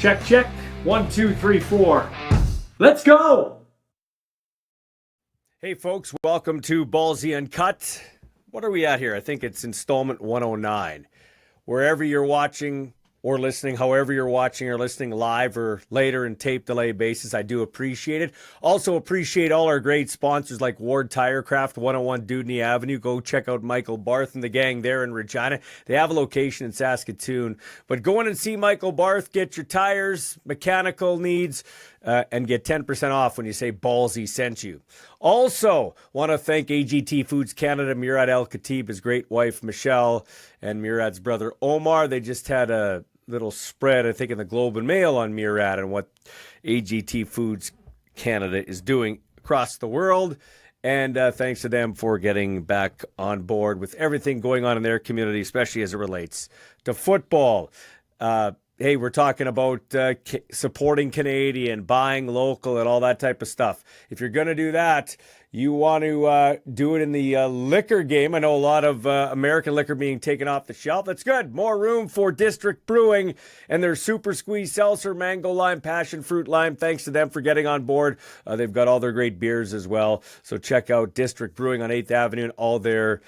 Check, check. 1, 2, 3, 4. Let's go! Hey folks, welcome to Ballsy Uncut. What are we at here? I think it's installment 109. Wherever you're watching or listening, however you're watching or listening live or later in tape delay basis, I do appreciate it. Also appreciate all our great sponsors like Ward Tirecraft, 101 Dudney Avenue. Go check out Michael Barth and the gang there in Regina. They have a location in Saskatoon. But go in and see Michael Barth, get your tires, mechanical needs, and get 10% off when you say Ballsy sent you. Also, want to thank AGT Foods Canada, Murad El Khatib, his great wife Michelle, and Murad's brother Omar. They just had a little spread, I think, in the Globe and Mail on Murad and what AGT Foods Canada is doing across the world. And thanks to them for getting back on board with everything going on in their community, especially as it relates to football. Hey, we're talking about supporting Canadian, buying local, and all that type of stuff. If you're going to do that, you want to do it in the liquor game. I know a lot of American liquor being taken off the shelf. That's good. More room for District Brewing and their Super Squeeze Seltzer, Mango Lime, Passion Fruit Lime. Thanks to them for getting on board. They've got all their great beers as well. So check out District Brewing on 8th Avenue and all their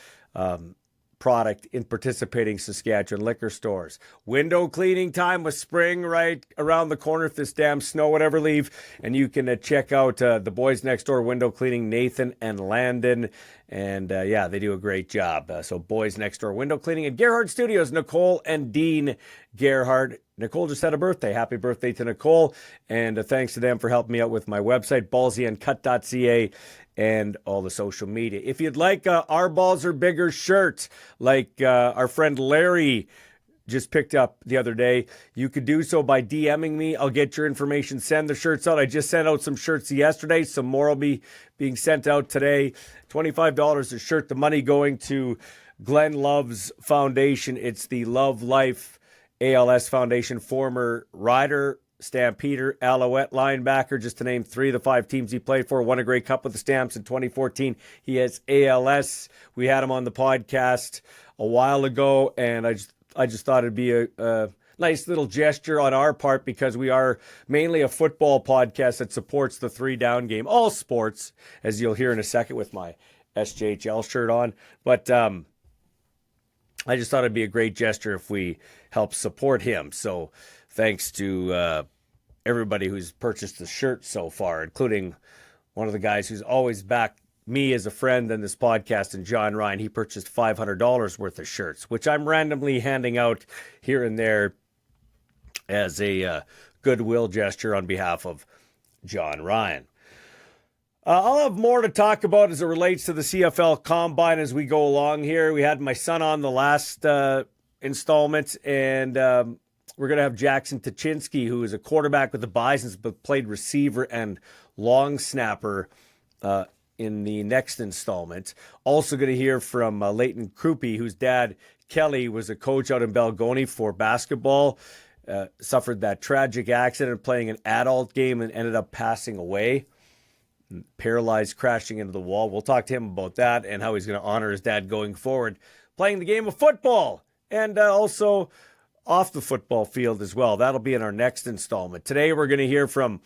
product in participating Saskatchewan liquor stores. Window cleaning time with spring right around the corner if this damn snow would ever leave. And you can check out the boys next door window cleaning, Nathan and Landon. And yeah, they do a great job. So boys next door window cleaning at Gerhard Studios, Nicole and Dean Gerhard. Nicole just had a birthday. Happy birthday to Nicole. And thanks to them for helping me out with my website, ballsyuncut.ca. And all the social media. If you'd like Our Balls Are Bigger shirt, like our friend Larry just picked up the other day, you could do so by DMing me. I'll get your information, send the shirts out. I just sent out some shirts yesterday. Some more will be being sent out today. $25 a shirt. The money going to Glenn Love's foundation. It's the Love Life ALS Foundation, former rider, Stampeder, Alouette linebacker, just to name 3 of the 5 teams he played for. Won a Grey Cup with the Stamps in 2014. He has ALS. We had him on the podcast a while ago, and I just thought it'd be a nice little gesture on our part because we are mainly a football podcast that supports the 3-down game. All sports, as you'll hear in a second with my SJHL shirt on. But I just thought it'd be a great gesture if we help support him. So thanks to everybody who's purchased the shirt so far, including one of the guys who's always backed me as a friend in this podcast, and John Ryan. He purchased $500 worth of shirts, which I'm randomly handing out here and there as a goodwill gesture on behalf of John Ryan. I'll have more to talk about as it relates to the CFL Combine as we go along here. We had my son on the last installment, and we're going to have Jackson Tuchinski, who is a quarterback with the Bisons, but played receiver and long snapper in the next installment. Also going to hear from Leighton Krupe, whose dad, Kelly, was a coach out in Balgoni for basketball, suffered that tragic accident playing an adult game and ended up passing away, paralyzed, crashing into the wall. We'll talk to him about that and how he's going to honor his dad going forward, playing the game of football, and also off the football field as well. That'll be in our next installment. Today we're going to hear from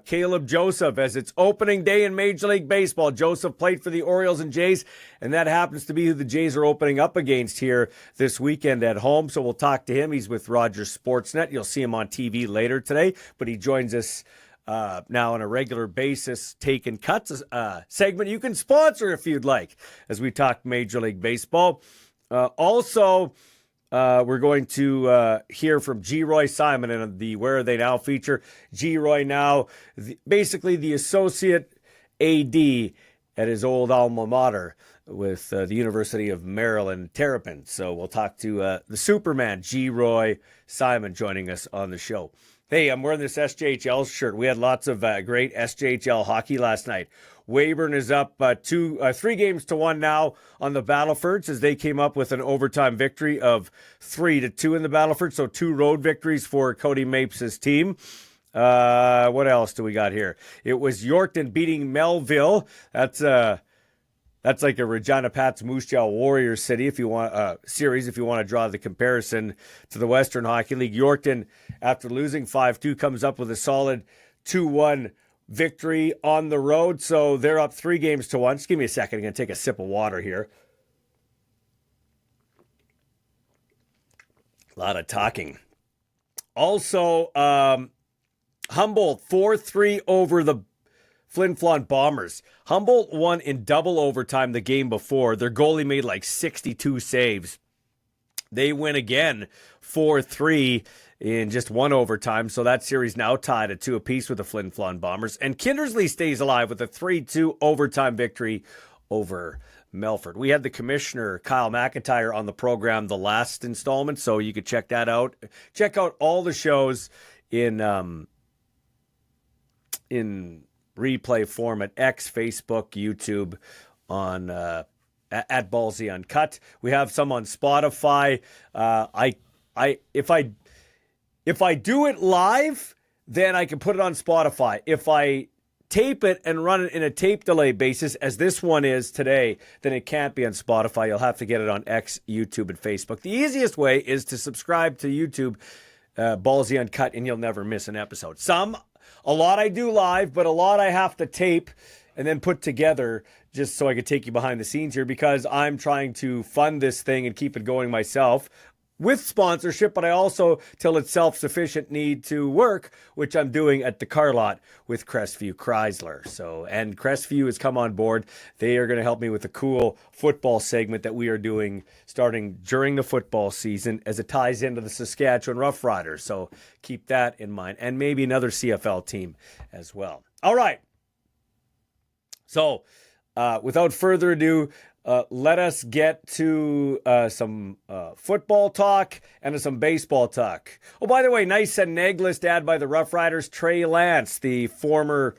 Caleb Joseph as it's opening day in Major League Baseball. Joseph played for the Orioles and Jays, and that happens to be who the Jays are opening up against here this weekend at home. So we'll talk to him. He's with Rogers Sportsnet. You'll see him on TV later today, but he joins us now on a regular basis. TAKIN CUTS segment you can sponsor if you'd like as we talk Major League Baseball. Also, we're going to hear from Geroy Simon in the Where Are They Now feature. Geroy now, basically the associate AD at his old alma mater with the University of Maryland, Terrapin. So we'll talk to the Superman, Geroy Simon, joining us on the show. Hey, I'm wearing this SJHL shirt. We had lots of great SJHL hockey last night. Weyburn is up 3-1 now on the Battlefords as they came up with an overtime victory of 3-2 in the Battleford. So 2 road victories for Cody Mapes' team. What else do we got here? It was Yorkton beating Melville. That's That's like a Regina Pats Moose Jaw Warriors city if you want series, if you want to draw the comparison to the Western Hockey League. Yorkton, after losing 5-2, comes up with a solid 2-1 victory on the road. So they're up 3-1. Just give me a second. I'm going to take a sip of water here. A lot of talking. Also, Humboldt 4-3 over the Flin Flon Bombers. Humboldt won in double overtime the game before. Their goalie made like 62 saves. They win again 4-3 in just one overtime. So that series now tied at 2 apiece with the Flin Flon Bombers. And Kindersley stays alive with a 3-2 overtime victory over Melfort. We had the commissioner, Kyle McIntyre, on the program the last installment, so you could check that out. Check out all the shows in replay form at X, Facebook, YouTube, on at Ballsy Uncut. We have some on Spotify. If I do it live, then I can put it on Spotify. If I tape it and run it in a tape delay basis, as this one is today, then it can't be on Spotify. You'll have to get it on X, YouTube, and Facebook. The easiest way is to subscribe to YouTube, Ballsy Uncut, and you'll never miss an episode. A lot I do live, but a lot I have to tape and then put together just so I could take you behind the scenes here, because I'm trying to fund this thing and keep it going myself with sponsorship, but I also, till it's self-sufficient, need to work, which I'm doing at the car lot with Crestview Chrysler. So, and Crestview has come on board. They are going to help me with a cool football segment that we are doing starting during the football season as it ties into the Saskatchewan Roughriders. So keep that in mind, and maybe another CFL team as well. All right. So without further ado, let us get to some football talk and some baseball talk. Oh, by the way, nice and negless ad by the Rough Riders. Trey Lance, the former,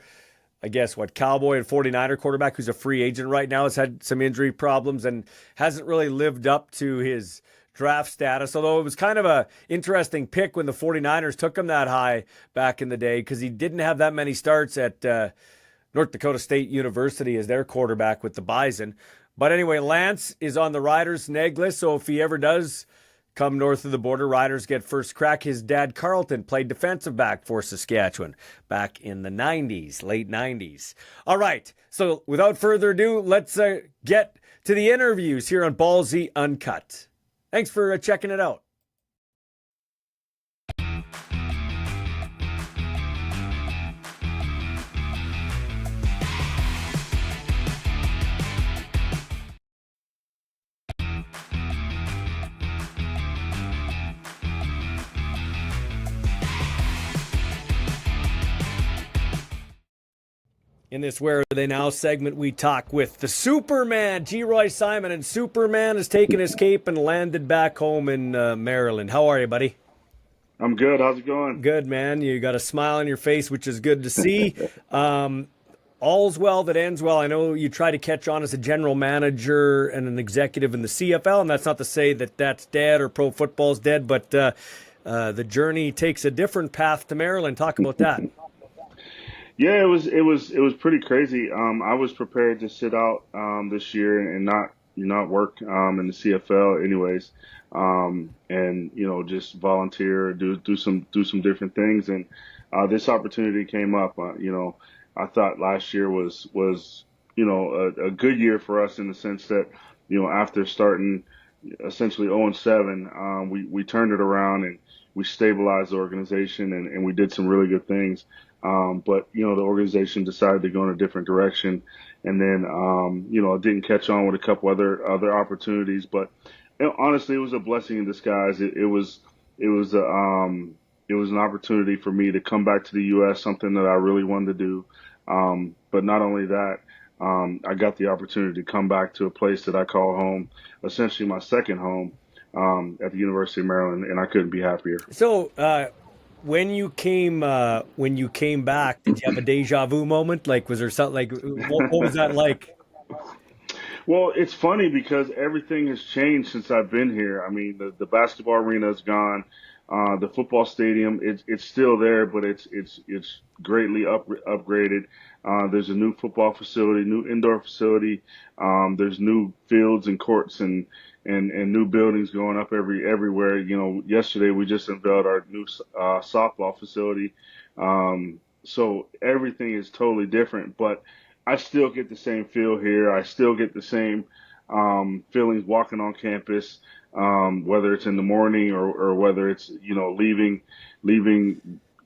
Cowboy and 49er quarterback who's a free agent right now, has had some injury problems and hasn't really lived up to his draft status, although it was kind of a interesting pick when the 49ers took him that high back in the day, because he didn't have that many starts at North Dakota State University as their quarterback with the Bison. But anyway, Lance is on the Riders' neg list, so if he ever does come north of the border, Riders get first crack. His dad, Carlton, played defensive back for Saskatchewan back in the 90s, late 90s. All right, so without further ado, let's get to the interviews here on Ballsy Uncut. Thanks for checking it out. In this Where Are They Now segment, we talk with the Superman, Geroy Simon, and Superman has taken his cape and landed back home in Maryland. How are you, buddy? I'm good. How's it going? Good, man. You got a smile on your face, which is good to see. All's well that ends well. I know you try to catch on as a general manager and an executive in the CFL, and that's not to say that that's dead or pro football's dead, but the journey takes a different path to Maryland. Talk about that. Yeah, it was pretty crazy. I was prepared to sit out this year and not work in the CFL anyways, and just volunteer, do some different things. And this opportunity came up. I thought last year was a good year for us in the sense that after starting essentially 0-7, we turned it around and we stabilized the organization and we did some really good things. But the organization decided to go in a different direction, and then it didn't catch on with a couple other opportunities. But honestly, it was a blessing in disguise. It was an opportunity for me to come back to the U.S., something that I really wanted to do. But not only that, I got the opportunity to come back to a place that I call home, essentially my second home, at the University of Maryland, and I couldn't be happier. So, when you came back, did you have a deja vu moment? Like, was there something like, what was that like? Well, it's funny because everything has changed since I've been here. I mean, the basketball arena is gone. The football stadium, it's still there, but it's greatly upgraded. There's a new football facility, new indoor facility. There's new fields and courts and new buildings going up everywhere. You know, yesterday we just unveiled our new softball facility. So everything is totally different, but I still get the same feel here. I still get the same feelings walking on campus, whether it's in the morning or whether it's, you know, leaving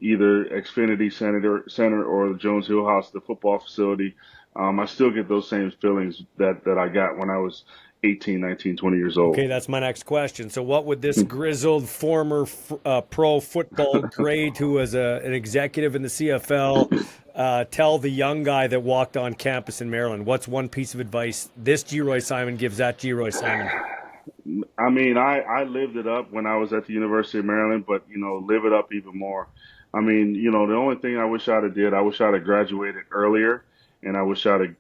either Xfinity Center or the Jones Hill House, the football facility. I still get those same feelings that I got when I was 18, 19, 20 years old. Okay, that's my next question. So what would this grizzled former pro football great who was an executive in the CFL tell the young guy that walked on campus in Maryland? What's one piece of advice this Geroy Simon gives that Geroy Simon? I mean, I lived it up when I was at the University of Maryland, but, you know, live it up even more. I mean, you know, the only thing I wish I'd have did, I wish I'd have graduated earlier, and I wish I'd have,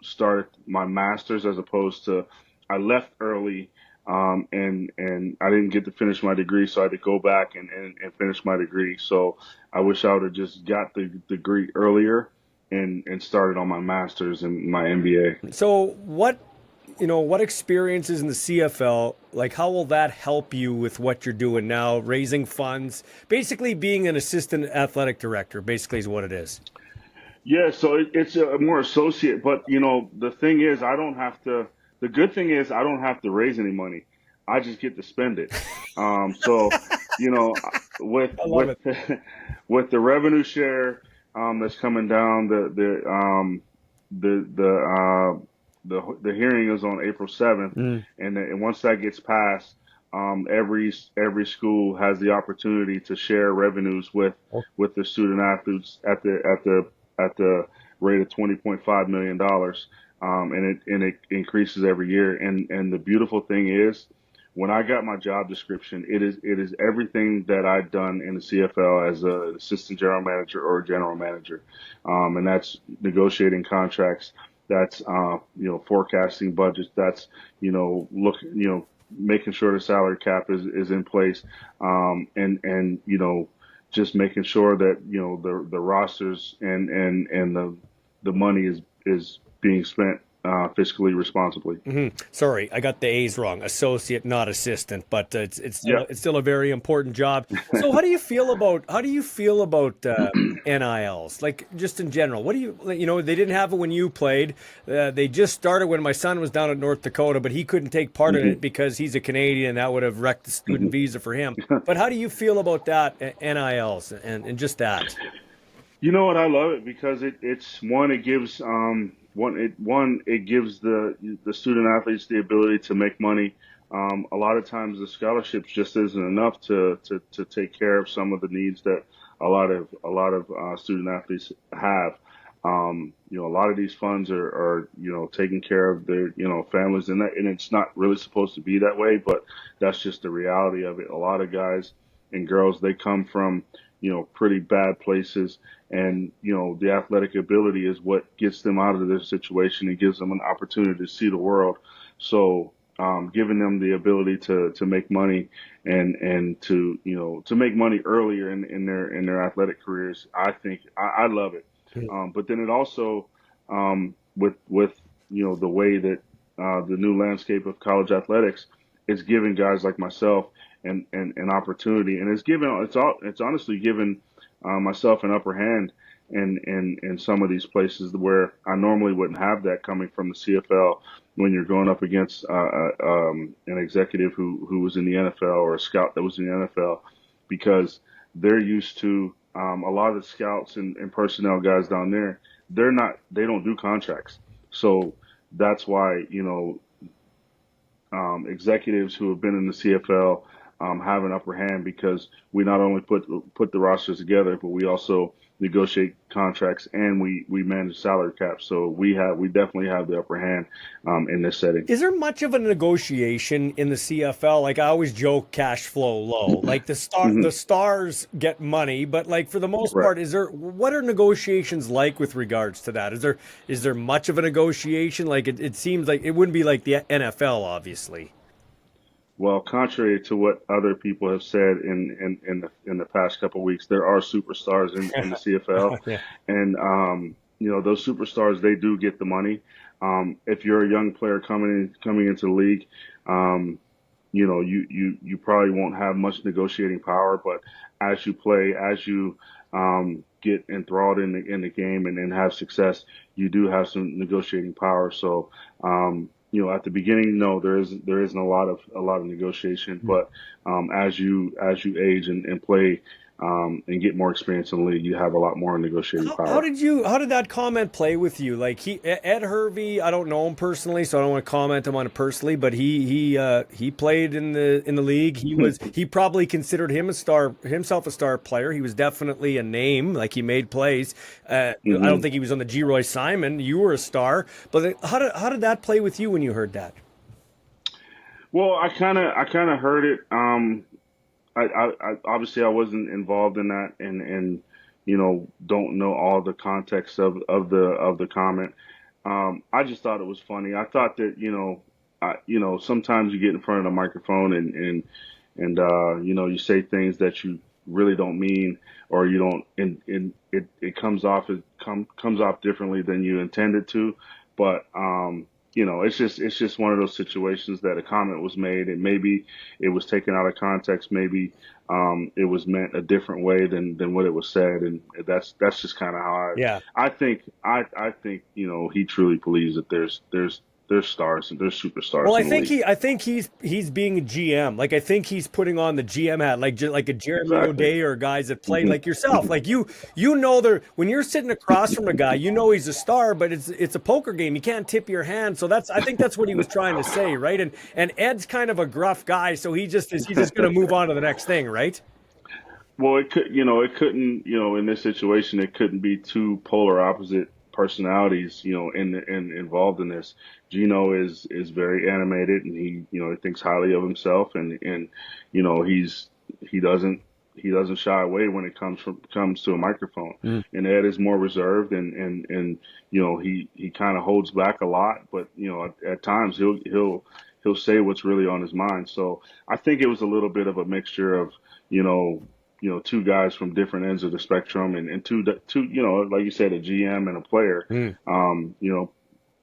started my master's as opposed to I left early, and I didn't get to finish my degree, so I had to go back and finish my degree. So I wish I would have just got the degree earlier and started on my master's and my MBA. So what experiences in the CFL, like how will that help you with what you're doing now, raising funds, basically being an assistant athletic director, basically is what it is? Yeah, so it's a more associate, but you know, the thing is, the good thing is I don't have to raise any money. I just get to spend it. So, you know, with I love it. with the revenue share that's coming down, the hearing is on April 7th, and once that gets passed, every school has the opportunity to share revenues with the student athletes at the rate of $20.5 million, and it increases every year. And the beautiful thing is, when I got my job description, it is everything that I've done in the CFL as an assistant general manager or general manager, and that's negotiating contracts. That's forecasting budgets. That's making sure the salary cap is in place, and just making sure that the rosters and the money is being spent fiscally responsibly. Sorry, I got the A's wrong. Associate, not assistant, but it's still a very important job. So how do you feel about NILs? Like just in general, what do you they didn't have it when you played. They just started when my son was down at North Dakota, but he couldn't take part in it because he's a Canadian, and that would have wrecked the student visa for him. But how do you feel about that, NILs and just that? You know what? I love it because it gives it gives the student athletes the ability to make money. A lot of times the scholarships just isn't enough to take care of some of the needs that a lot of student athletes have. A lot of these funds are taking care of their families, and it's not really supposed to be that way, but that's just the reality of it. A lot of guys and girls, they come from pretty bad places, and the athletic ability is what gets them out of this situation and gives them an opportunity to see the world. So giving them the ability to make money and to make money earlier in their athletic careers, I love it. But then it also with the way that the new landscape of college athletics is giving guys like myself an opportunity, and it's honestly given myself an upper hand in some of these places where I normally wouldn't have that coming from the CFL when you're going up against an executive who was in the NFL or a scout that was in the NFL, because they're used to a lot of the scouts and personnel guys down there. They don't do contracts, so that's why executives who have been in the CFL have an upper hand, because we not only put the rosters together, but we also negotiate contracts and we manage salary caps. So we definitely have the upper hand in this setting. Is there much of a negotiation in the CFL? Like I always joke, cash flow low. Like the stars get money, but like for the most part, what are negotiations like with regards to that? Is there much of a negotiation? Like it seems like it wouldn't be like the NFL, obviously. Well, contrary to what other people have said in the past couple of weeks, there are superstars in the CFL, Yeah. and those superstars, they do get the money. If you're a young player coming into the league, um, you probably won't have much negotiating power, but as you play, as you get enthralled in the game and have success, you do have some negotiating power. So, at the beginning, no, there isn't a lot of negotiation, but as you age and play and get more experience in the league, you have a lot more negotiating power. How did that comment play with you? Like Ed Hervey, I don't know him personally, so I don't want to comment him on it personally, but he played in the league. He probably considered himself a star player. He was definitely a name, like he made plays. I don't think he was on the Geroy Simon. You were a star, but how did that play with you when you heard that? Well, I kind of heard it. Obviously I wasn't involved in that, and don't know all the context of the comment. I just thought it was funny. I thought that sometimes you get in front of the microphone and you say things that you really don't mean, or you don't, and it comes off differently than you intended to. But it's just one of those situations that a comment was made, and maybe it was taken out of context. Maybe it was meant a different way than what it was said, and that's just kind of how Yeah. I think he truly believes that there's stars and there's Well, superstars I in the think league. he's being a GM. Like I think he's putting on the GM hat, like a Jeremy Exactly. O'Day or guys that play Hmm. like yourself. Like there when you're sitting across from a guy, you know he's a star, but it's a poker game. You can't tip your hand. So I think that's what he was trying to say, right? And Ed's kind of a gruff guy, so he's just going to move on to the next thing, right? Well, it couldn't, in this situation, it couldn't be two polar opposite personalities, involved in this. Gino is very animated, and he thinks highly of himself, and he doesn't he doesn't shy away when it comes to a microphone. And Ed is more reserved, and he kind of holds back a lot, but at times he'll say what's really on his mind. So I think it was a little bit of a mixture of you know two guys from different ends of the spectrum, and two like you said, a GM and a player,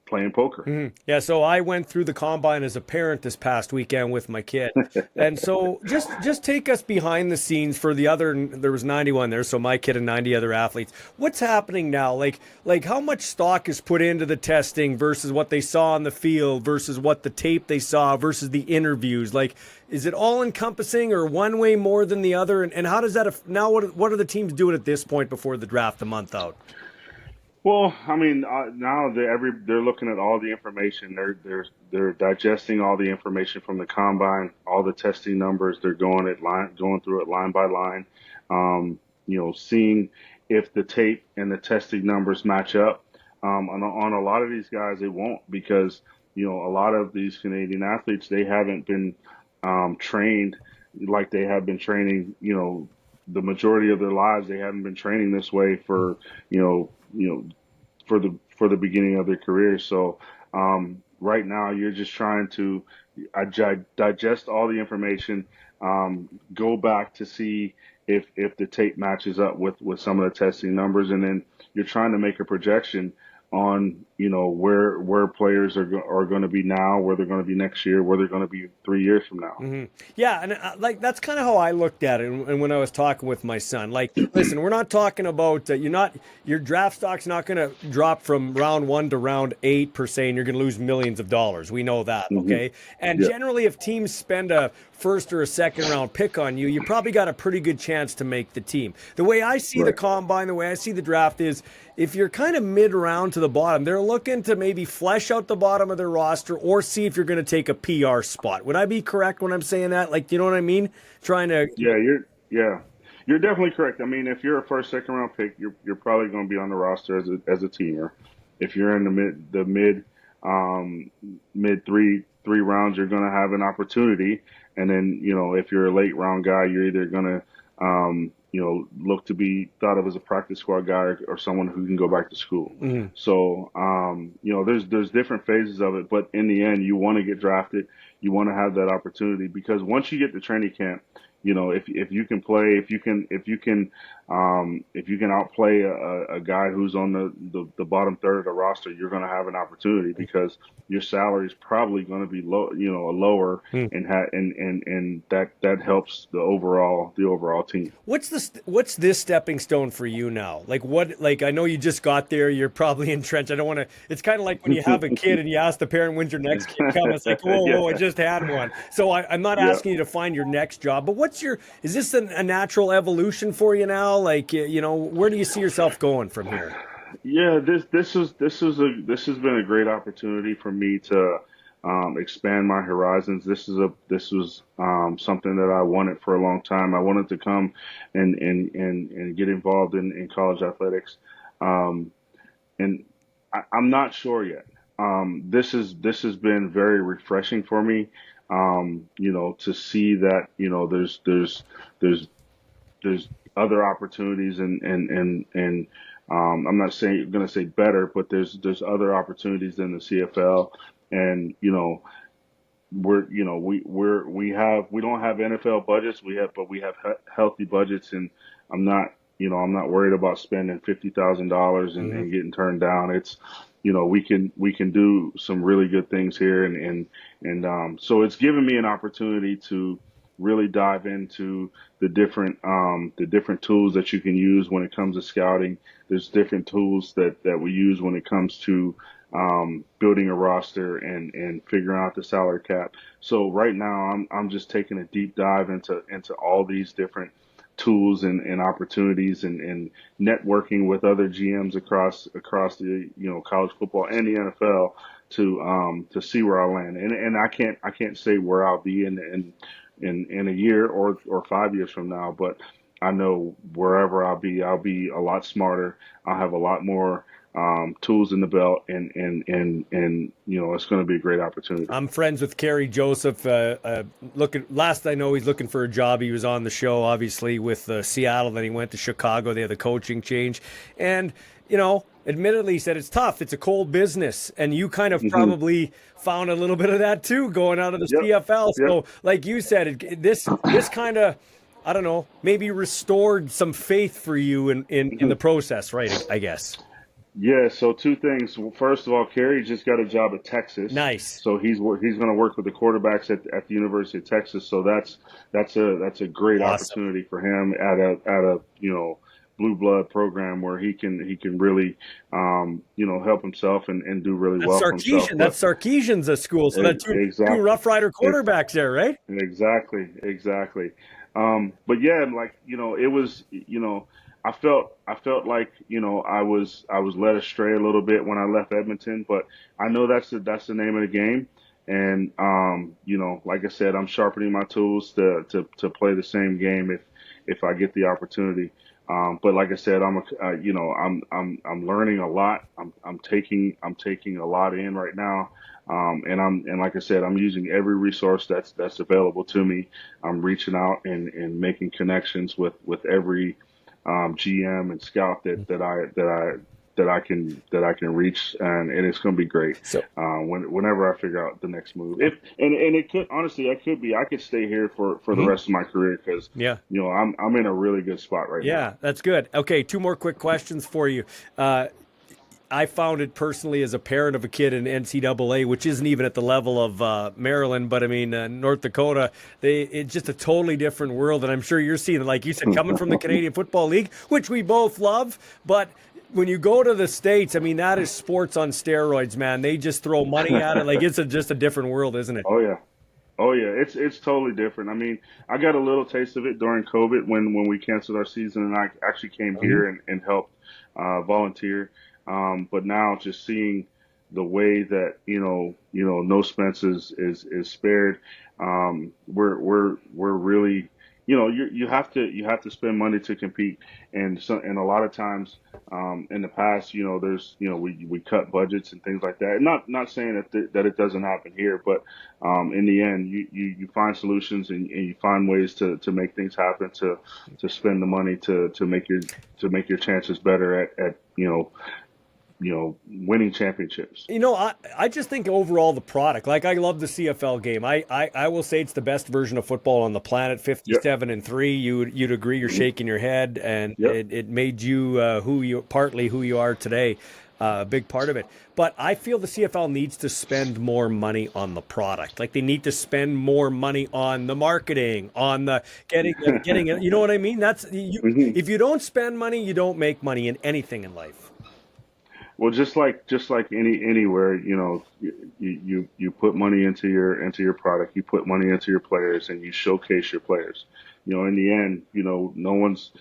playing poker. Yeah, so I went through the combine as a parent this past weekend with my kid. And so just take us behind the scenes for the other there was 91 there, so my kid and 90 other athletes. What's happening now? Like how much stock is put into the testing versus what they saw on the field versus what the tape they saw versus the interviews? Like is it all encompassing or one way more than the other? And how does that now what are the teams doing at this point before the draft a month out? Well, I mean, now they're looking at all the information. They're digesting all the information from the combine, all the testing numbers. They're going through it line by line, seeing if the tape and the testing numbers match up. On a lot of these guys, it won't, because a lot of these Canadian athletes, they haven't been trained like they have been training. The majority of their lives, they haven't been training this way for for the beginning of their career. So right now, you're just trying to digest all the information, go back to see if the tape matches up with some of the testing numbers, and then you're trying to make a projection on where players are going to be now, where they're going to be next year, where they're going to be 3 years from now. Yeah, and like that's kind of how I looked at it. And when I was talking with my son, like, listen, we're not talking about your draft stock's not going to drop from round 1 to round 8 per se, and you're going to lose millions of dollars. We know that, Hmm. okay? And Yeah. generally, if teams spend a first or a second round pick on you, you probably got a pretty good chance to make the team. The way I see the Right. combine, the way I see the draft is, if you're kind of mid round to the bottom, they're looking to maybe flesh out the bottom of their roster or see if you're going to take a PR spot. Would I be correct when I'm saying that? Like, you know what I mean? Trying to. Yeah, you're definitely correct. I mean, if you're a first, second round pick, you're probably going to be on the roster as a teamer. If you're in the mid three rounds, you're going to have an opportunity. And then if you're a late round guy, you're either going to look to be thought of as a practice squad guy or someone who can go back to school. Mhm. So, there's different phases of it, but in the end, you want to get drafted. You want to have that opportunity because once you get to training camp, if you can play, if you can outplay a guy who's on the bottom third of the roster, you're going to have an opportunity because your salary is probably going to be lower, Hmm. and that helps the overall team. What's this stepping stone for you now? Like I know you just got there, you're probably entrenched. I don't want to. It's kind of like when you have a kid and you ask the parent when's your next kid coming. It's like whoa, I just had one. So I'm not Yeah. asking you to find your next job, but is this a natural evolution for you now? Like where do you see yourself going from here? Yeah, this has been a great opportunity for me to expand my horizons. This was something that I wanted for a long time. I wanted to come and get involved in college athletics, and I'm not sure yet. This has been very refreshing for me. To see that there's other opportunities and I'm not saying going to say better, but there's other opportunities in the CFL, and we don't have NFL budgets, but we have healthy budgets, and I'm not worried about spending $50,000 and getting turned down. It's we can do some really good things here, and so it's given me an opportunity to really dive into the different tools that you can use when it comes to scouting. There's different tools that we use when it comes to building a roster and figuring out the salary cap. So right now I'm just taking a deep dive into all these different tools and opportunities and networking with other GMs across the college football and the NFL to see where I'll land. And I can't say where I'll be in a year or 5 years from now, but I know wherever I'll be a lot smarter. I'll have a lot more tools in the belt, and it's going to be a great opportunity. I'm friends with Kerry Joseph. Last I know, he's looking for a job. He was on the show, obviously, with Seattle. Then he went to Chicago. They had the coaching change, and admittedly, he said it's tough. It's a cold business, and you kind of probably found a little bit of that too, going out of the CFL. Yep. So, like you said, this kind of, I don't know, maybe restored some faith for you in the process, right? I guess. Yeah, so two things. Well, first of all, Kerry just got a job at Texas. Nice. So he's going to work with the quarterbacks at the University of Texas. So that's a great Awesome. opportunity for him at a blue blood program where he can really help himself and do really well for himself. That's Sarkisian's a school. So that's two Exactly. Rough Rider quarterbacks there, right? Exactly. But yeah, like, it was, I felt like, I was led astray a little bit when I left Edmonton, but I know that's the name of the game. And, like I said, I'm sharpening my tools to play the same game if I get the opportunity. But like I said, I'm learning a lot. I'm taking a lot in right now. And like I said, I'm using every resource that's available to me. I'm reaching out and making connections with every GM and scout that I can reach, and it's going to be great. So Whenever I figure out the next move, it could honestly, I could stay here for the rest of my career because I'm in a really good spot right now. Yeah, that's good. Okay, two more quick questions for you. I found it personally as a parent of a kid in NCAA, which isn't even at the level of Maryland, but I mean, North Dakota, it's just a totally different world. And I'm sure you're seeing it, like you said, coming from the Canadian Football League, which we both love. But when you go to the States, I mean, that is sports on steroids, man. They just throw money at it. Like it's just a different world, isn't it? Oh, yeah. It's totally different. I mean, I got a little taste of it during COVID when we canceled our season, and I actually came here and helped volunteer. But now just seeing the way that no Spence is spared, we're really you have to spend money to compete, and a lot of times In the past, there's, we cut budgets and things like that. Not saying that it doesn't happen here, but in the end, you find solutions and you find ways to make things happen, to spend the money to make your chances better at winning championships. I just think overall the product, like I love the CFL game. I will say it's the best version of football on the planet. 57-3. You'd agree. You're shaking your head, and Yep. it made you partly who you are today. A big part of it. But I feel the CFL needs to spend more money on the product. Like they need to spend more money on the marketing, on the getting it. You know what I mean? Mhm. If you don't spend money, you don't make money in anything in life. Well, just like anywhere, you put money into your product, you put money into your players, and you showcase your players. In the end, no one's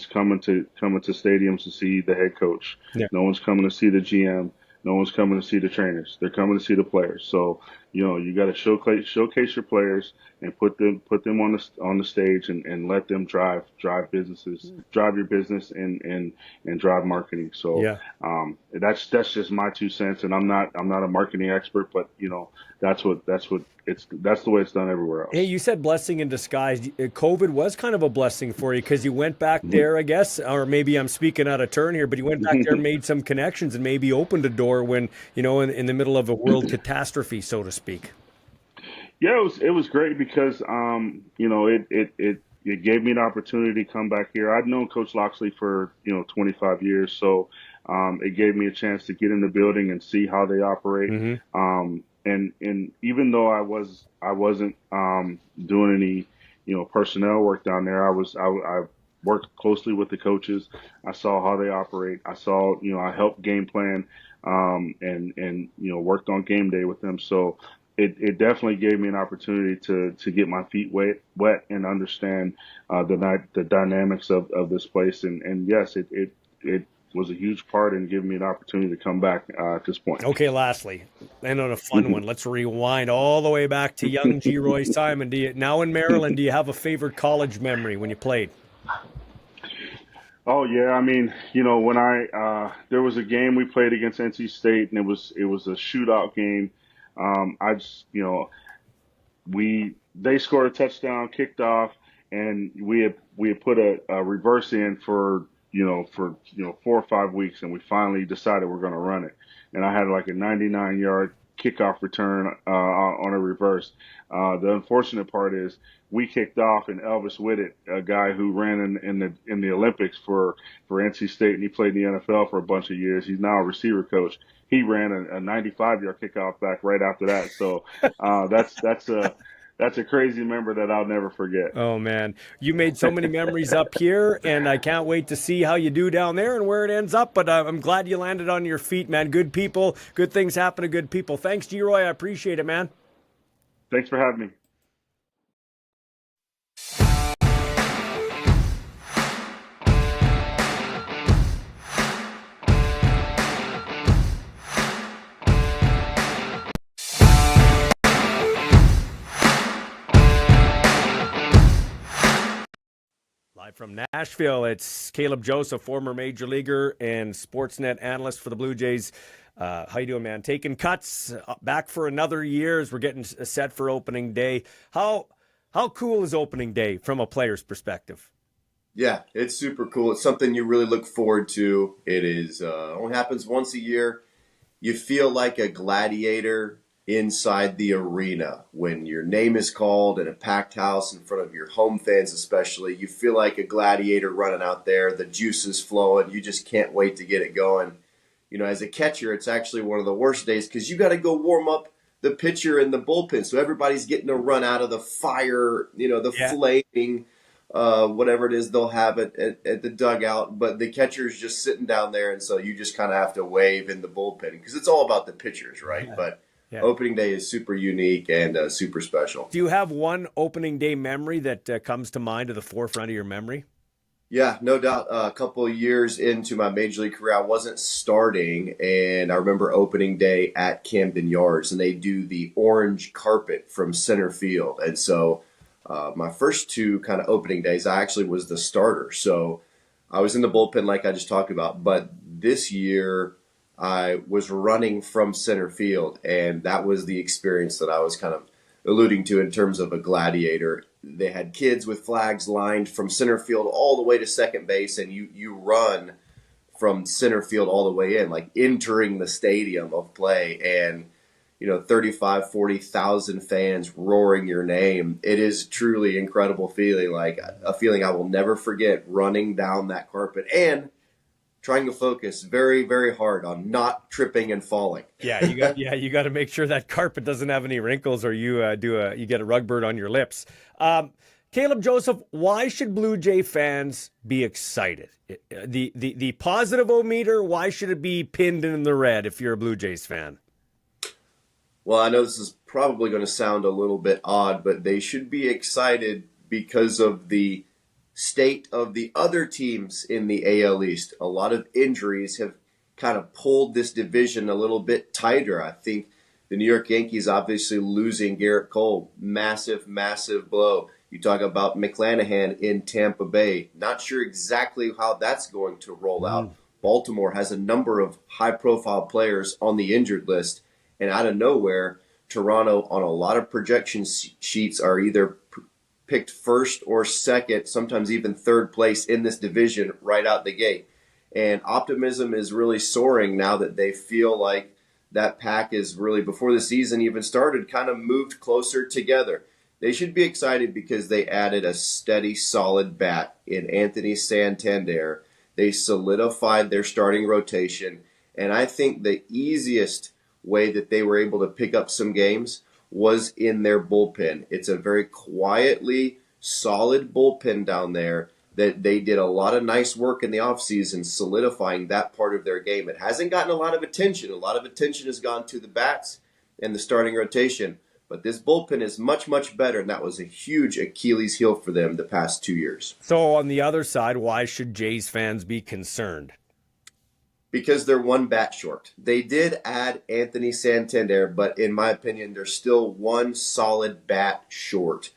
coming to stadiums to see the head coach. Yeah. No one's coming to see the GM. No one's coming to see the trainers. They're coming to see the players. So, you got to showcase your players and put them on the stage and let them drive businesses, drive your business and drive marketing. So, Yeah. that's just my 2 cents. And I'm not a marketing expert, but that's the way it's done everywhere else. Hey, you said blessing in disguise. COVID was kind of a blessing for you because you went back there, I guess, or maybe I'm speaking out of turn here, but you went back there and made some connections and maybe opened a door when, in the middle of a world catastrophe, so to speak. Yeah, it was great because it gave me an opportunity to come back here. I'd known Coach Loxley for 25 years, so it gave me a chance to get in the building and see how they operate. And even though I wasn't doing any personnel work down there, I worked closely with the coaches. I saw how they operate. I saw I helped game plan and worked on game day with them. So it definitely gave me an opportunity to get my feet wet and understand the dynamics of this place. And yes, it was a huge part in giving me an opportunity to come back at this point. Okay, lastly, and on a fun one, let's rewind all the way back to young Geroy Simon. Now in Maryland, do you have a favorite college memory when you played? Oh yeah, I mean, when there was a game we played against NC State, and it was a shootout game. I just, they scored a touchdown, kicked off, and we had put a reverse in for 4 or 5 weeks, and we finally decided we're going to run it. And I had like a 99-yard kickoff return on a reverse. The unfortunate part is we kicked off, and Elvis Whitted, a guy who ran in the Olympics for NC State, and he played in the NFL for a bunch of years. He's now a receiver coach. He ran a 95-yard kickoff back right after that. So that's a crazy memory that I'll never forget. Oh, man. You made so many memories up here, and I can't wait to see how you do down there and where it ends up. But I'm glad you landed on your feet, man. Good people. Good things happen to good people. Thanks, Geroy. I appreciate it, man. Thanks for having me. Live from Nashville, it's Caleb Joseph, former major leaguer and Sportsnet analyst for the Blue Jays. How you doing, man? Taking cuts, back for another year as we're getting set for opening day. How cool is opening day from a player's perspective? Yeah, it's super cool. It's something you really look forward to. It is only happens once a year. You feel like a gladiator inside the arena when your name is called in a packed house in front of your home fans especially. You feel like a gladiator running out there. The juice is flowing. You just can't wait to get it going. As a catcher, it's actually one of the worst days because you got to go warm up the pitcher and the bullpen. So everybody's getting a run out of the fire, flaming, whatever it is they'll have at the dugout. But the catcher's just sitting down there, and so you just kind of have to wave in the bullpen because it's all about the pitchers, right? Yeah. But yeah. Opening day is super unique and super special. Do you have one opening day memory that comes to mind to the forefront of your memory? Yeah, no doubt. A couple of years into my major league career, I wasn't starting, and I remember opening day at Camden Yards, and they do the orange carpet from center field. And so my first two kind of opening days, I actually was the starter. So I was in the bullpen like I just talked about, but this year I was running from center field, and that was the experience that I was kind of alluding to in terms of a gladiator. They had kids with flags lined from center field all the way to second base, and you run from center field all the way in, like entering the stadium of play, and 35, 40,000 fans roaring your name. It is truly incredible feeling, like a feeling I will never forget, running down that carpet and trying to focus very, very hard on not tripping and falling. You got to make sure that carpet doesn't have any wrinkles, or you get a rug burn on your lips. Caleb Joseph, why should Blue Jay fans be excited? The positive meter, why should it be pinned in the red if you're a Blue Jays fan? Well, I know this is probably going to sound a little bit odd, but they should be excited because of the state of the other teams in the AL East. A lot of injuries have kind of pulled this division a little bit tighter. I think the New York Yankees obviously losing Garrett Cole, massive, massive blow. You talk about McClanahan in Tampa Bay. Not sure exactly how that's going to roll out. Baltimore has a number of high-profile players on the injured list. And out of nowhere, Toronto on a lot of projection sheets are either picked first or second, sometimes even third place in this division right out the gate. And optimism is really soaring now that they feel like that pack is really, before the season even started, kind of moved closer together. They should be excited because they added a steady, solid bat in Anthony Santander. They solidified their starting rotation. And I think the easiest way that they were able to pick up some games was in their bullpen. It's a very quietly solid bullpen down there that they did a lot of nice work in the offseason solidifying that part of their game. It hasn't gotten a lot of attention. A lot of attention has gone to the bats and the starting rotation. But this bullpen is much, much better, and that was a huge Achilles heel for them the past 2 years. So on the other side, why should Jays fans be concerned? Because they're one bat short. They did add Anthony Santander, but in my opinion, they're still one solid bat short.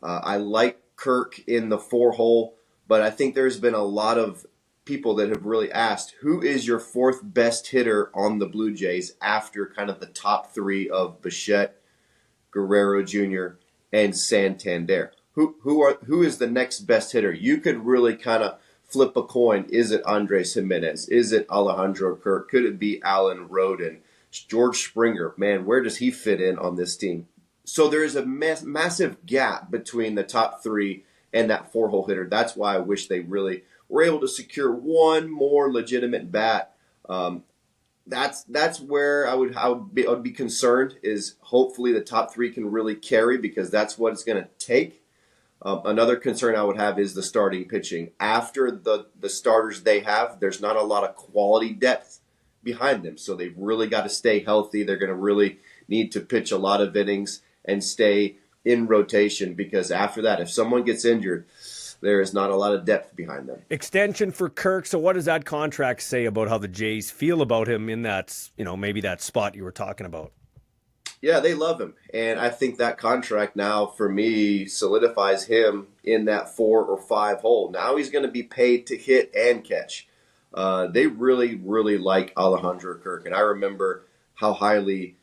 I like Kirk in the 4-hole, but I think there's been a lot of people that have really asked, who is your fourth best hitter on the Blue Jays after kind of the top three of Bichette, Guerrero Jr., and Santander? Who is the next best hitter? You could really kind of flip a coin. Is it Andres Jimenez? Is it Alejandro Kirk? Could it be Alan Roden? George Springer? Man, where does he fit in on this team? So there is a massive gap between the top three and that 4-hole hitter. That's why I wish they really were able to secure one more legitimate bat. That's where I would be concerned, is hopefully the top three can really carry, because that's what it's going to take. Another concern I would have is the starting pitching. After the starters they have, there's not a lot of quality depth behind them. So they've really got to stay healthy. They're going to really need to pitch a lot of innings and stay in rotation, because after that, if someone gets injured, there is not a lot of depth behind them. Extension for Kirk. So what does that contract say about how the Jays feel about him in that, maybe that spot you were talking about? Yeah, they love him. And I think that contract now, for me, solidifies him in that 4 or 5 hole. Now he's going to be paid to hit and catch. They really, really like Alejandro Kirk. And I remember how highly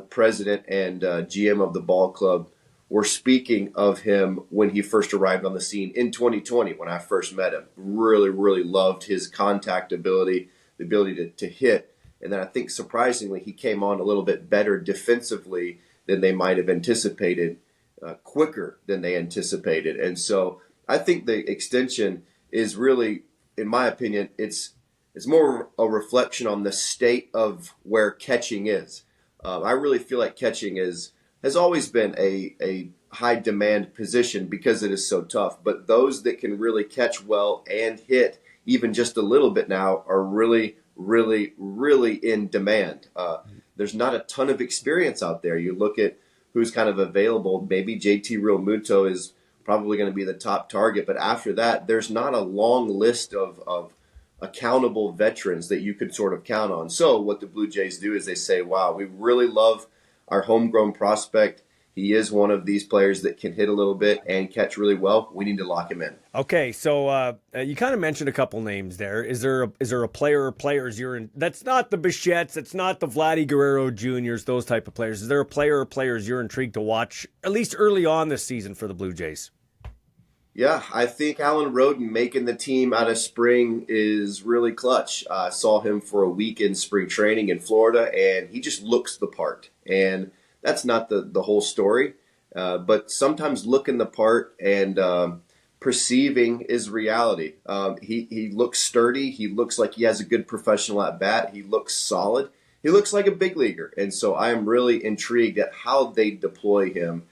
president and GM of the ball club were speaking of him when he first arrived on the scene in 2020 when I first met him. Really, really loved his contact ability, the ability to hit. And then I think, surprisingly, he came on a little bit better defensively than they might have anticipated, quicker than they anticipated. And so I think the extension is really, in my opinion, it's more a reflection on the state of where catching is. I really feel like catching has always been a high demand position because it is so tough. But those that can really catch well and hit even just a little bit now are really, really, really in demand. There's not a ton of experience out there. You look at who's kind of available. Maybe JT Realmuto is probably going to be the top target. But after that, there's not a long list of accountable veterans that you could sort of count on. So what the Blue Jays do is they say, wow, we really love our homegrown prospect. he is one of these players that can hit a little bit and catch really well. We need to lock him in. Okay, so you kind of mentioned a couple names there. Is there a player or players you're in? That's not the Bichettes, it's not the Vladdy Guerrero Juniors, those type of players. Is there a player or players you're intrigued to watch, at least early on this season for the Blue Jays? Yeah, I think Alan Roden making the team out of spring is really clutch. I saw him for a week in spring training in Florida, and he just looks the part. And that's not the whole story, but sometimes looking the part and perceiving is reality. He looks sturdy. He looks like he has a good professional at bat. He looks solid. He looks like a big leaguer. And so I am really intrigued at how they deploy him,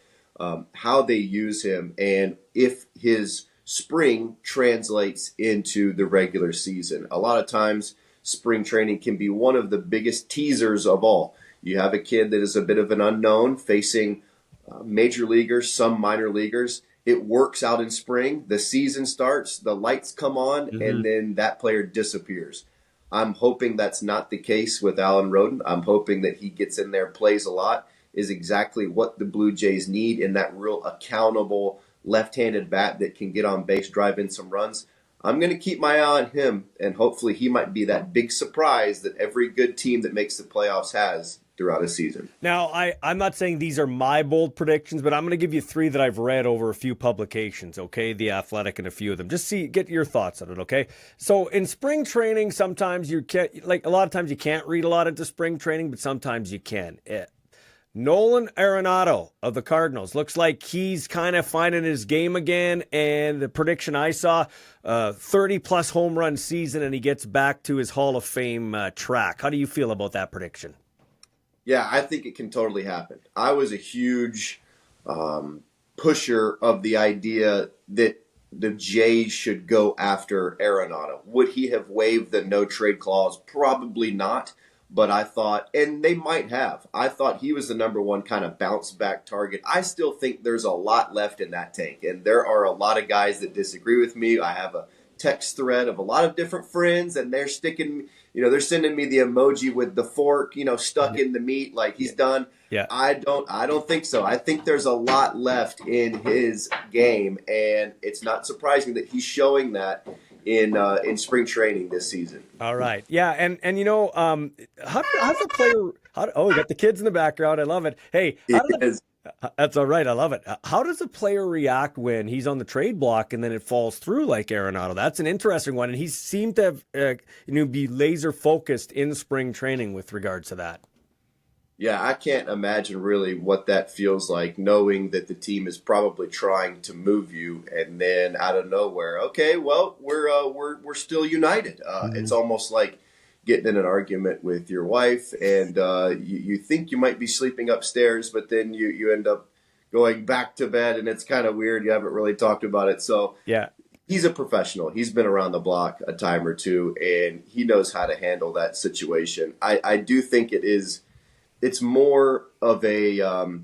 how they use him, and if his spring translates into the regular season. A lot of times, spring training can be one of the biggest teasers of all. You have a kid that is a bit of an unknown facing major leaguers, some minor leaguers. It works out in spring. The season starts, the lights come on, and then that player disappears. I'm hoping that's not the case with Alan Roden. I'm hoping that he gets in there, plays a lot, is exactly what the Blue Jays need in that real accountable left-handed bat that can get on base, drive in some runs. I'm going to keep my eye on him, and hopefully he might be that big surprise that every good team that makes the playoffs has throughout a season. Now, I'm not saying these are my bold predictions, but I'm going to give you three that I've read over a few publications, okay? The Athletic and a few of them. Just get your thoughts on it, okay? So in spring training, sometimes you can't, like a lot of times you can't read a lot into spring training, but sometimes you can. Nolan Arenado of the Cardinals looks like he's kind of finding his game again, and the prediction I saw, 30-plus home run season, and he gets back to his Hall of Fame track. How do you feel about that prediction? Yeah, I think it can totally happen. I was a huge pusher of the idea that the Jays should go after Arenado. Would he have waived the no-trade clause? Probably not. But I thought, and they might have, I thought he was the number one kind of bounce-back target. I still think there's a lot left in that tank, and there are a lot of guys that disagree with me. I have a text thread of a lot of different friends, and they're they're sending me the emoji with the fork, stuck in the meat, like he's done. Yeah. I don't think so. I think there's a lot left in his game, and it's not surprising that he's showing that in spring training this season. All right. Yeah, and how's a player we got the kids in the background. I love it. Hey, that's all right. I love it. How does a player react when he's on the trade block and then it falls through like Arenado? That's an interesting one, and he seemed to have be laser focused in spring training with regards to that. Yeah, I can't imagine really what that feels like, knowing that the team is probably trying to move you, and then out of nowhere, okay, well, we're still united. It's almost like getting in an argument with your wife, and you think you might be sleeping upstairs, but then you end up going back to bed, and it's kind of weird. You haven't really talked about it. So yeah, he's a professional. He's been around the block a time or two, and he knows how to handle that situation. I do think it's more of a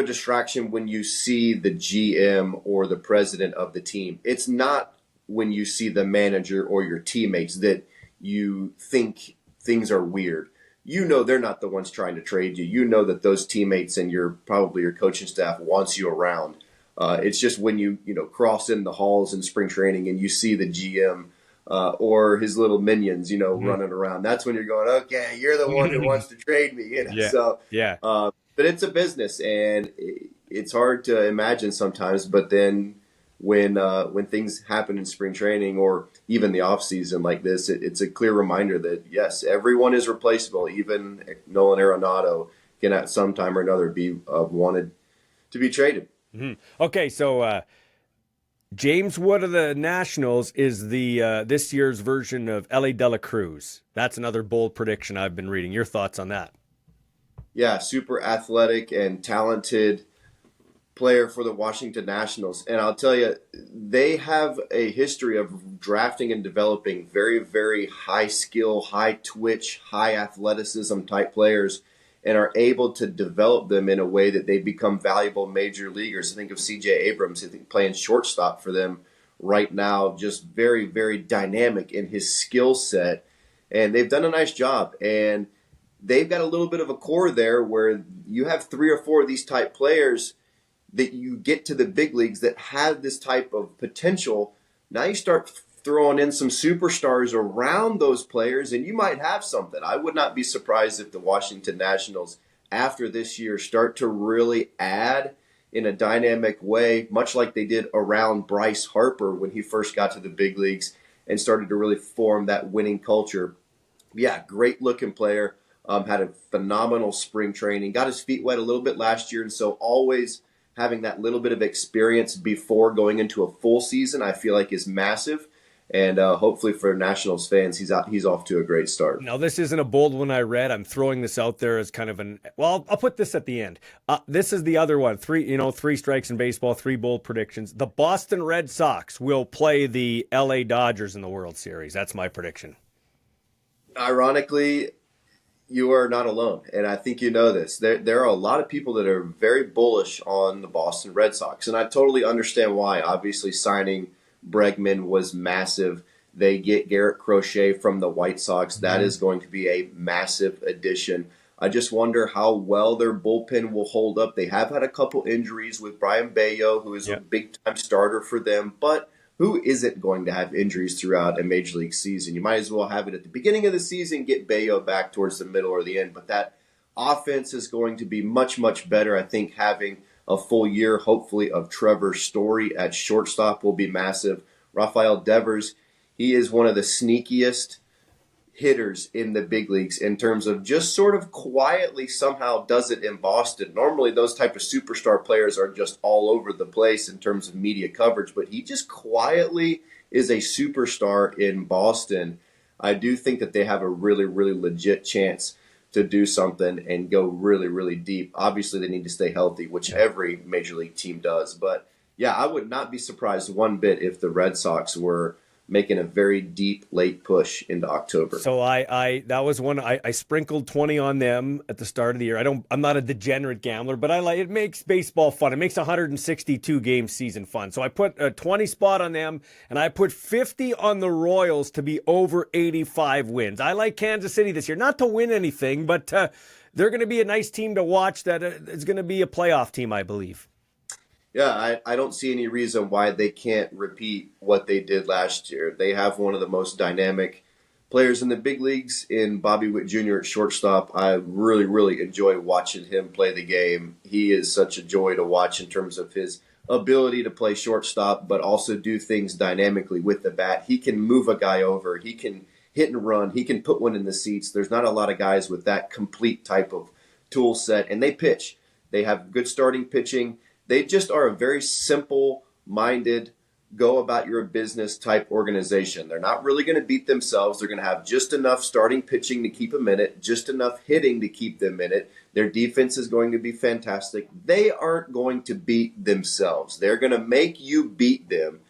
distraction when you see the GM or the president of the team. It's not when you see the manager or your teammates that you think things are weird. They're not the ones trying to trade you. You know that those teammates and probably your coaching staff wants you around. It's just when you cross in the halls in spring training and you see the GM or his little minions, running around. That's when you're going, okay, you're the one who wants to trade me. Yeah. So, yeah. But it's a business, and it's hard to imagine sometimes. But then when things happen in spring training or even the off season like this, it's a clear reminder that yes, everyone is replaceable. Even Nolan Arenado can at some time or another be wanted to be traded. Mm-hmm. Okay, so. James Wood of the Nationals is the this year's version of Ellie De La Cruz. That's another bold prediction I've been reading. Your thoughts on that? Yeah, super athletic and talented player for the Washington Nationals. And I'll tell you, they have a history of drafting and developing very, very high skill, high twitch, high athleticism type players, and are able to develop them in a way that they become valuable major leaguers. I think of C.J. Abrams, I think playing shortstop for them right now, just very, very dynamic in his skill set. And they've done a nice job. And they've got a little bit of a core there where you have 3 or 4 of these type players that you get to the big leagues that have this type of potential. Now you start throwing in some superstars around those players, and you might have something. I would not be surprised if the Washington Nationals, after this year, start to really add in a dynamic way, much like they did around Bryce Harper when he first got to the big leagues and started to really form that winning culture. Yeah, great looking player. Had a phenomenal spring training. Got his feet wet a little bit last year, and so always having that little bit of experience before going into a full season, I feel like is massive. And hopefully for Nationals fans, he's off to a great start. Now, this isn't a bold one I read. I'm throwing this out there as kind of well, I'll put this at the end. This is the other one. 3 strikes in baseball, 3 bold predictions. The Boston Red Sox will play the LA Dodgers in the World Series. That's my prediction. Ironically, you are not alone, and I think you know this. There are a lot of people that are very bullish on the Boston Red Sox, and I totally understand why. Obviously, signing Bregman was massive. They get Garrett Crochet from the White Sox. That is going to be a massive addition. I just wonder how well their bullpen will hold up. They have had a couple injuries with Brian Bayo, who is a big-time starter for them, but who isn't going to have injuries throughout a Major League season? You might as well have it at the beginning of the season, get Bayo back towards the middle or the end, but that offense is going to be much, much better. I think having a full year, hopefully, of Trevor Story at shortstop will be massive. Rafael Devers, he is one of the sneakiest hitters in the big leagues in terms of just sort of quietly somehow does it in Boston. Normally, those type of superstar players are just all over the place in terms of media coverage, but he just quietly is a superstar in Boston. I do think that they have a really, really legit chance to do something and go really, really deep. Obviously, they need to stay healthy, which every Major League team does. But, yeah, I would not be surprised one bit if the Red Sox were making a very deep late push into October. So that was one I sprinkled 20 on them at the start of the year. I'm not a degenerate gambler, but it makes baseball fun. It makes 162 game season fun. So I put a 20 spot on them, and I put 50 on the Royals to be over 85 wins. I like Kansas City this year, not to win anything, but they're going to be a nice team to watch. That is going to be a playoff team, I believe. Yeah, I don't see any reason why they can't repeat what they did last year. They have one of the most dynamic players in the big leagues in Bobby Witt Jr. at shortstop. I really, really enjoy watching him play the game. He is such a joy to watch in terms of his ability to play shortstop, but also do things dynamically with the bat. He can move a guy over. He can hit and run. He can put one in the seats. There's not a lot of guys with that complete type of tool set, and they pitch. They have good starting pitching. They just are a very simple-minded, go-about-your-business type organization. They're not really going to beat themselves. They're going to have just enough starting pitching to keep them in it, just enough hitting to keep them in it. Their defense is going to be fantastic. They aren't going to beat themselves. They're going to make you beat them,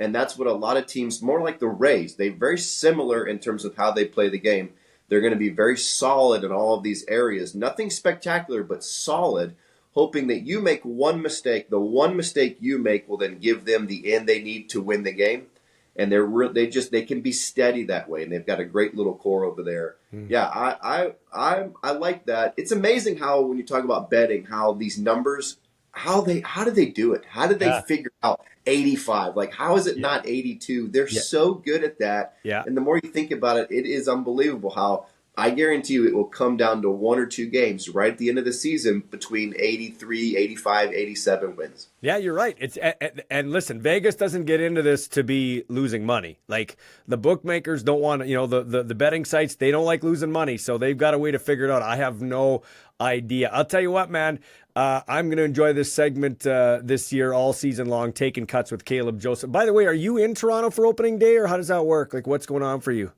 and that's what a lot of teams, more like the Rays, they're very similar in terms of how they play the game. They're going to be very solid in all of these areas. Nothing spectacular, but solid, hoping that you make one mistake. The one mistake you make will then give them the end they need to win the game. And they can be steady that way, and they've got a great little core over there. Yeah, I like that. It's amazing how when you talk about betting, how these numbers, how do they do it? How did they figure out 85? Like, how is it not 82? They're so good at that. Yeah. And the more you think about it, it is unbelievable how I guarantee you it will come down to 1 or 2 games right at the end of the season between 83, 85, 87 wins. Yeah, you're right. And listen, Vegas doesn't get into this to be losing money. Like, the bookmakers don't want to, the betting sites, they don't like losing money, so they've got a way to figure it out. I have no idea. I'll tell you what, man, I'm going to enjoy this segment this year all season long, Taking Cuts with Caleb Joseph. By the way, are you in Toronto for opening day, or how does that work? Like, what's going on for you?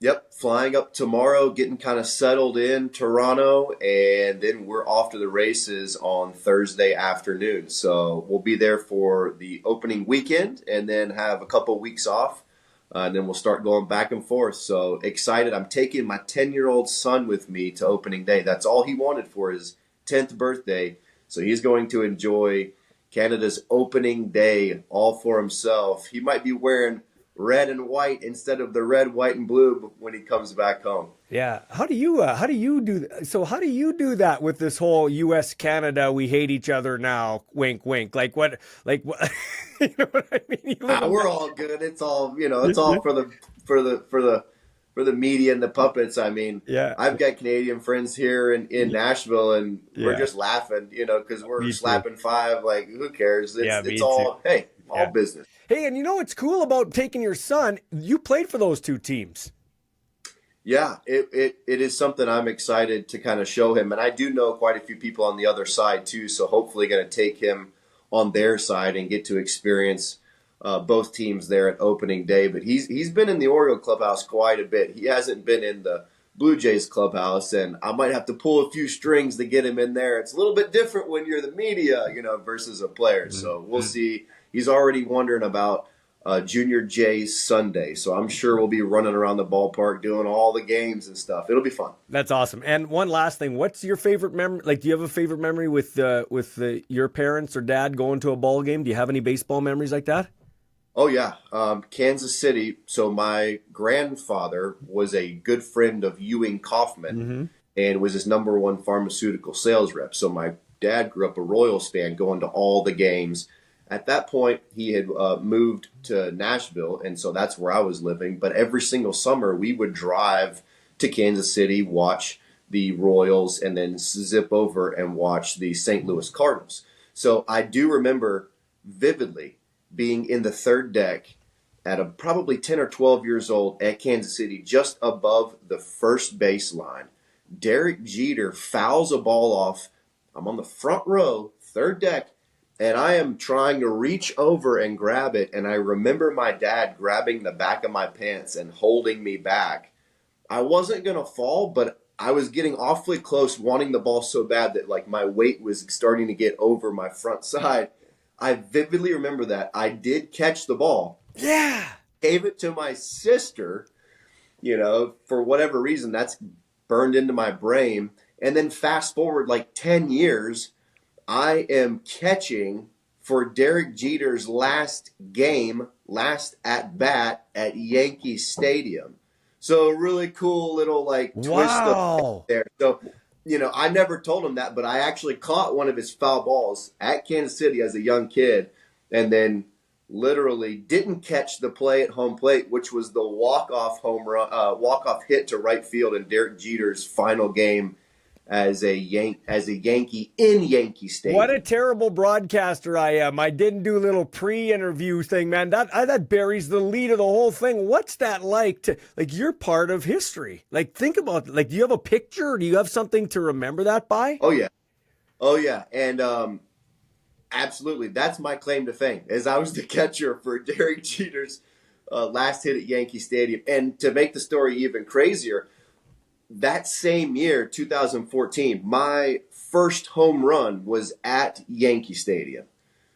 Yep, flying up tomorrow, getting kind of settled in Toronto, and then we're off to the races on Thursday afternoon. So we'll be there for the opening weekend and then have a couple weeks off, and then we'll start going back and forth. So excited. I'm taking my 10-year-old son with me to opening day. That's all he wanted for his 10th birthday. So he's going to enjoy Canada's opening day all for himself. He might be wearing red and white instead of the red, white, and blue when he comes back home. Yeah. How do you do that with this whole U.S. Canada? We hate each other now. Wink, wink. Like what? You know what I mean? We're all good. It's all It's all for the media and the puppets. I mean, yeah. I've got Canadian friends here in Nashville, and we're just laughing, because we're slapping five. Like, who cares? It's all all business. Hey, and what's cool about taking your son? You played for those two teams. Yeah, it is something I'm excited to kind of show him. And I do know quite a few people on the other side too, so hopefully going to take him on their side and get to experience both teams there at opening day. But he's been in the Oriole clubhouse quite a bit. He hasn't been in the Blue Jays clubhouse, and I might have to pull a few strings to get him in there. It's a little bit different when you're the media, versus a player. So we'll see. He's already wondering about Junior Jay's Sunday, so I'm sure we'll be running around the ballpark doing all the games and stuff. It'll be fun. That's awesome. And one last thing, what's your favorite memory? Like, do you have a favorite memory with your parents or dad going to a ball game? Do you have any baseball memories like that? Oh yeah, Kansas City. So my grandfather was a good friend of Ewing Kauffman and was his #1 pharmaceutical sales rep. So my dad grew up a Royals fan, going to all the games. At that point, he had moved to Nashville, and so that's where I was living. But every single summer, we would drive to Kansas City, watch the Royals, and then zip over and watch the St. Louis Cardinals. So I do remember vividly being in the third deck at probably 10 or 12 years old at Kansas City, just above the first baseline. Derek Jeter fouls a ball off. I'm on the front row, third deck, and I am trying to reach over and grab it, and I remember my dad grabbing the back of my pants and holding me back. I wasn't going to fall, but I was getting awfully close, wanting the ball so bad that like my weight was starting to get over my front side. I vividly remember that. I did catch the ball. Yeah. Gave it to my sister, for whatever reason, that's burned into my brain. And then fast forward like 10 years, I am catching for Derek Jeter's last game, last at bat at Yankee Stadium. So really cool little twist of there. So, I never told him that, but I actually caught one of his foul balls at Kansas City as a young kid, and then literally didn't catch the play at home plate, which was the walk-off hit to right field in Derek Jeter's final game as a Yankee in Yankee Stadium. What a terrible broadcaster I am. I didn't do a little pre-interview thing, man. That buries the lead of the whole thing. What's that like you're part of history. Think about it. Do you have a picture or do you have something to remember that by? Oh yeah. And absolutely. That's my claim to fame, is I was the catcher for Derek Jeter's last hit at Yankee Stadium. And to make the story even crazier, that same year, 2014, my first home run was at Yankee Stadium.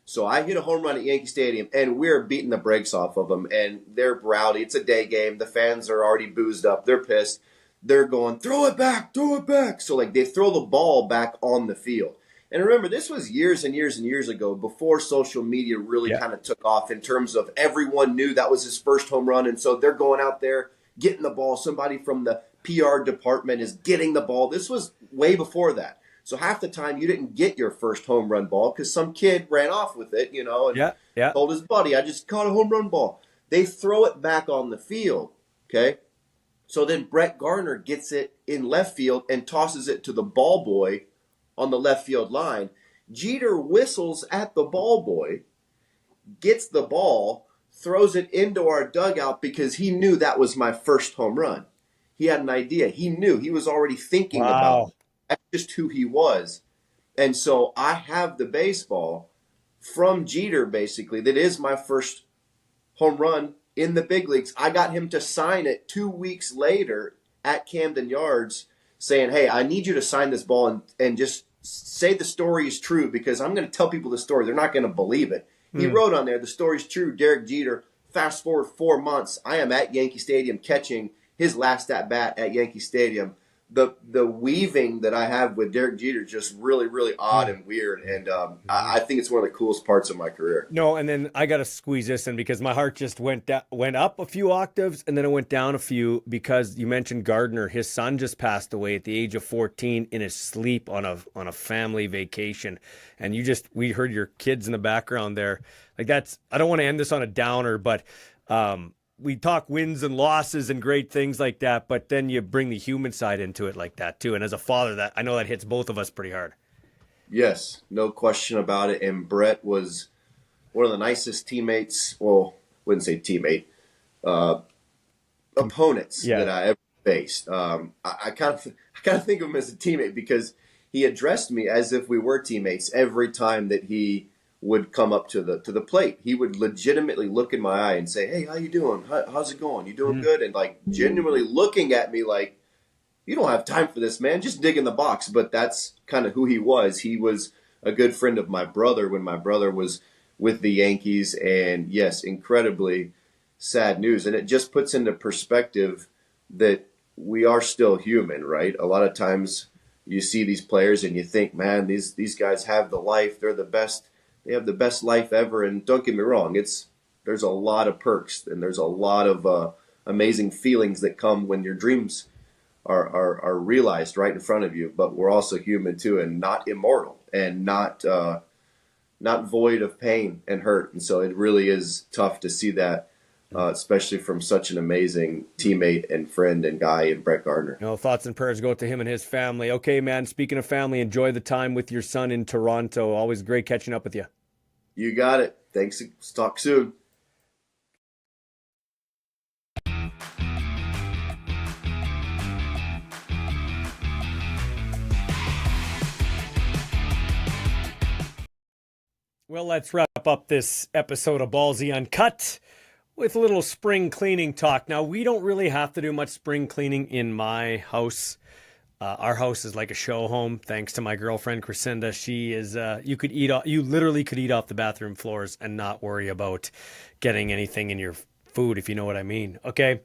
So I hit a home run at Yankee Stadium, and we're beating the brakes off of them, and they're rowdy. It's a day game. The fans are already boozed up. They're pissed. They're going, throw it back, throw it back. So, they throw the ball back on the field. And remember, this was years and years and years ago, before social media really kind of took off in terms of everyone knew that was his first home run, and so they're going out there, getting the ball. Somebody from the PR department is getting the ball. This was way before that. So half the time you didn't get your first home run ball because some kid ran off with it, and told his buddy, I just caught a home run ball. They throw it back on the field, okay? So then Brett Gardner gets it in left field and tosses it to the ball boy on the left field line. Jeter whistles at the ball boy, gets the ball, throws it into our dugout because he knew that was my first home run. He had an idea. He knew. He was already thinking about it. That's just who he was. And so I have the baseball from Jeter, basically, that is my first home run in the big leagues. I got him to sign it 2 weeks later at Camden Yards saying, hey, I need you to sign this ball and just say the story is true because I'm going to tell people the story. They're not going to believe it. He wrote on there, the story's true. Derek Jeter, fast forward 4 months, I am at Yankee Stadium catching his last at-bat at Yankee Stadium. the weaving that I have with Derek Jeter is just really, really odd and weird. And I think it's one of the coolest parts of my career. No, and then I got to squeeze this in because my heart just went up a few octaves and then it went down a few because you mentioned Gardner. His son just passed away at the age of 14 in his sleep on a family vacation. And we heard your kids in the background there. Like I don't want to end this on a downer, but we talk wins and losses and great things like that, but then you bring the human side into it like that too. And as a father, I know that hits both of us pretty hard. Yes, no question about it. And Brett was one of the nicest teammates. Well, wouldn't say teammate, opponents that I ever faced. I kind of think of him as a teammate because he addressed me as if we were teammates every time that he would come up to the plate. He would legitimately look in my eye and say, "Hey, how you doing? How's it going? You doing good?" And like genuinely looking at me like, "You don't have time for this, man. Just dig in the box." But that's kind of who he was. He was a good friend of my brother when my brother was with the Yankees. And yes, incredibly sad news. And it just puts into perspective that we are still human, right? A lot of times you see these players and you think, man, these guys have the life. They're the best. They have the best life ever. And don't get me wrong, there's a lot of perks and there's a lot of amazing feelings that come when your dreams are realized right in front of you. But we're also human too, and not immortal, and not void of pain and hurt. And so it really is tough to see that, especially from such an amazing teammate and friend and guy in Brett Gardner. Thoughts and prayers go to him and his family. Okay, man, speaking of family, enjoy the time with your son in Toronto. Always great catching up with you. You got it. Thanks. Talk soon. Well, let's wrap up this episode of Ballsy Uncut with a little spring cleaning talk. Now, we don't really have to do much spring cleaning in my house. Our house is like a show home, thanks to my girlfriend, Crescenda. She is, you literally could eat off the bathroom floors and not worry about getting anything in your food, if you know what I mean. Okay.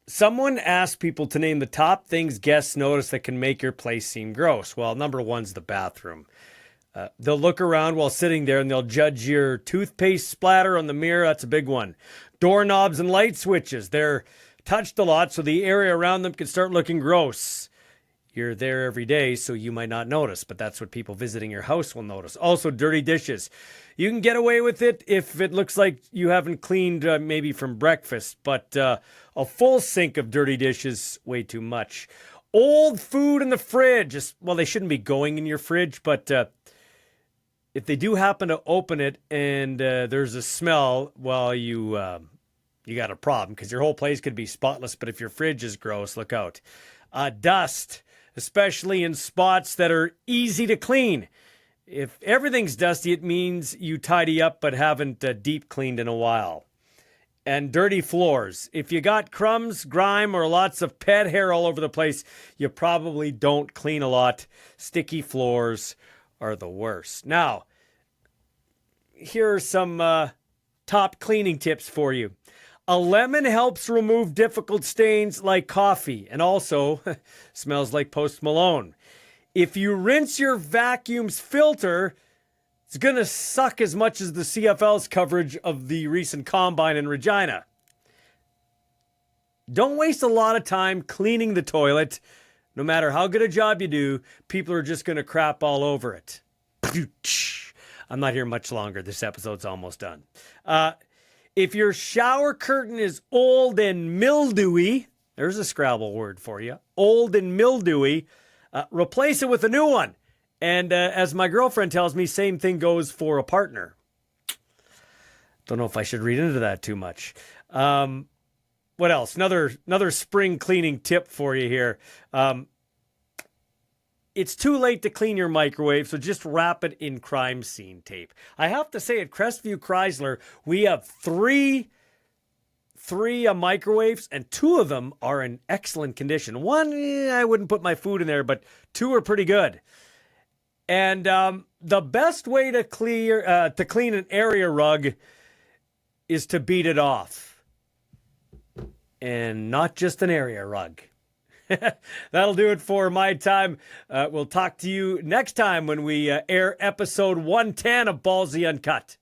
Someone asked people to name the top things guests notice that can make your place seem gross. Well, number one's the bathroom. They'll look around while sitting there and they'll judge your toothpaste splatter on the mirror. That's a big one. Doorknobs and light switches. They're touched a lot, so the area around them can start looking gross. You're there every day, so you might not notice, but that's what people visiting your house will notice. Also, dirty dishes. You can get away with it if it looks like you haven't cleaned maybe from breakfast, but a full sink of dirty dishes, way too much. Old food in the fridge. They shouldn't be going in your fridge, but if they do happen to open it and there's a smell, well, you got a problem because your whole place could be spotless. But if your fridge is gross, look out. Dust, especially in spots that are easy to clean. If everything's dusty, it means you tidy up but haven't deep cleaned in a while. And dirty floors. If you got crumbs, grime, or lots of pet hair all over the place, you probably don't clean a lot. Sticky floors are the worst. Now, here are some top cleaning tips for you. A lemon helps remove difficult stains like coffee and also smells like Post Malone. If you rinse your vacuum's filter, it's going to suck as much as the CFL's coverage of the recent combine in Regina. Don't waste a lot of time cleaning the toilet. No matter how good a job you do, people are just going to crap all over it. I'm not here much longer. This episode's almost done. If your shower curtain is old and mildewy, there's a Scrabble word for you, old and mildewy, replace it with a new one. And as my girlfriend tells me, same thing goes for a partner. Don't know if I should read into that too much. What else? Another spring cleaning tip for you here. It's too late to clean your microwave, so just wrap it in crime scene tape. I have to say, at Crestview Chrysler, we have three microwaves, and two of them are in excellent condition. One, I wouldn't put my food in there, but two are pretty good. And the best way to clean an area rug is to beat it off. And not just an area rug. That'll do it for my time. We'll talk to you next time when we air episode 110 of Ballsy Uncut.